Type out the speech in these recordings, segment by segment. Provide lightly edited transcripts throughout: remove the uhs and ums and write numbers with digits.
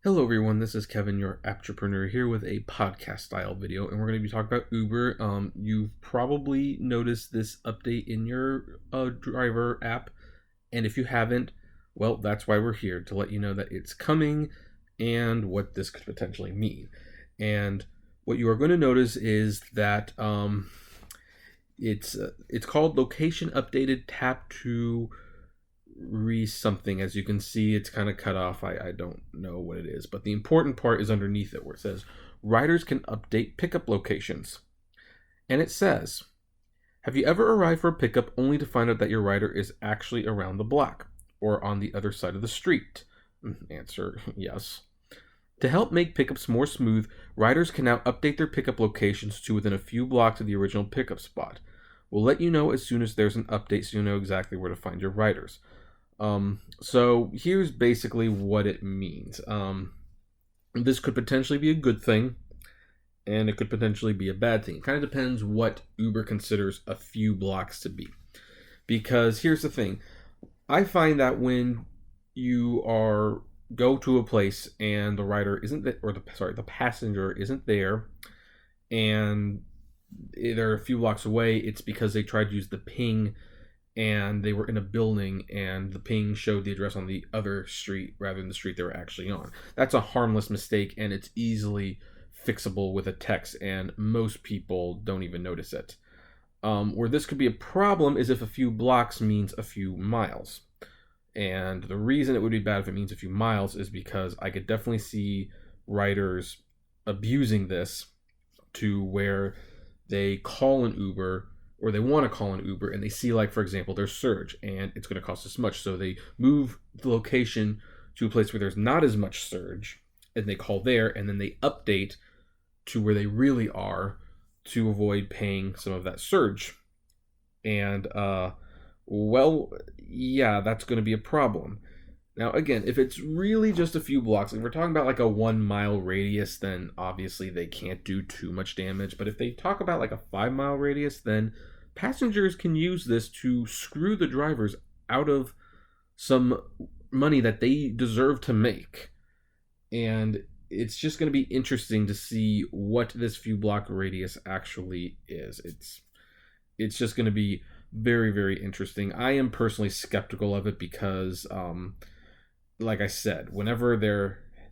Hello everyone, this is Kevin, your entrepreneur here with a podcast style video, and we're going to be talking about Uber. You've probably noticed this update in your driver app, and if you haven't, well, that's why we're here, to let you know that it's coming and what this could potentially mean. And what you are going to notice is that it's called Location Updated Tap to something. As you can see, it's kind of cut off. I don't know what it is, but the important part is underneath it where it says riders can update pickup locations. And it says, have you ever arrived for a pickup only to find out that your rider is actually around the block or on the other side of the street? Answer, yes. To help make pickups more smooth, riders can now update their pickup locations to within a few blocks of the original pickup spot. We'll let you know as soon as there's an update so you know exactly where to find your riders. So here's basically what it means. This could potentially be a good thing, and it could potentially be a bad thing. It kind of depends what Uber considers a few blocks to be. Because here's the thing. I find that when you go to a place and the rider isn't there, or the passenger isn't there, and they're a few blocks away, it's because they tried to use the ping and they were in a building and the ping showed the address on the other street rather than the street they were actually on. That's a harmless mistake, and it's easily fixable with a text, and most people don't even notice it. Where this could be a problem is if a few blocks means a few miles. And the reason it would be bad if it means a few miles is because I could definitely see riders abusing this to where they call an Uber, or they want to call an Uber, and they see, like, for example, there's surge and it's going to cost this much, so they move the location to a place where there's not as much surge and they call there, and then they update to where they really are to avoid paying some of that surge. And well, yeah, that's going to be a problem. Now, again, if it's really just a few blocks, like we're talking about like a 1 mile radius, then obviously they can't do too much damage. But if they talk about like a 5 mile radius, then passengers can use this to screw the drivers out of some money that they deserve to make. And it's just going to be interesting to see what this few block radius actually is. It's just going to be very, very interesting. I am personally skeptical of it because like I said, whenever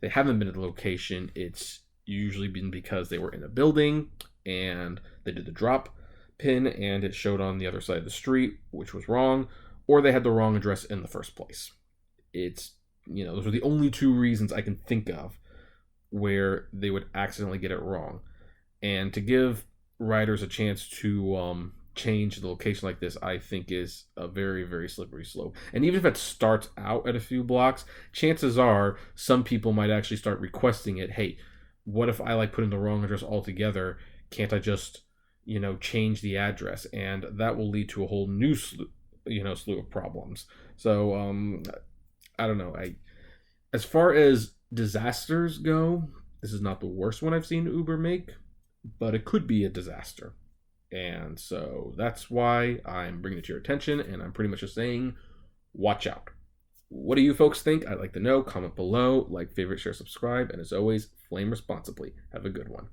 they haven't been at the location, it's usually been because they were in a building and they did the drop pin and it showed on the other side of the street, which was wrong, or they had the wrong address in the first place. Those are the only two reasons I can think of where they would accidentally get it wrong. And to give riders a chance to change the location like this, I think is a very, very slippery slope. And even if it starts out at a few blocks, chances are some people might actually start requesting it. Hey, what if I put in the wrong address altogether? Can't I just change the address? And that will lead to a whole new slew of problems. So I don't know. As far as disasters go, this is not the worst one I've seen Uber make, but it could be a disaster. And so that's why I'm bringing it to your attention, and I'm pretty much just saying, watch out. What do you folks think? I'd like to know. Comment below, like, favorite, share, subscribe, and as always, flame responsibly. Have a good one.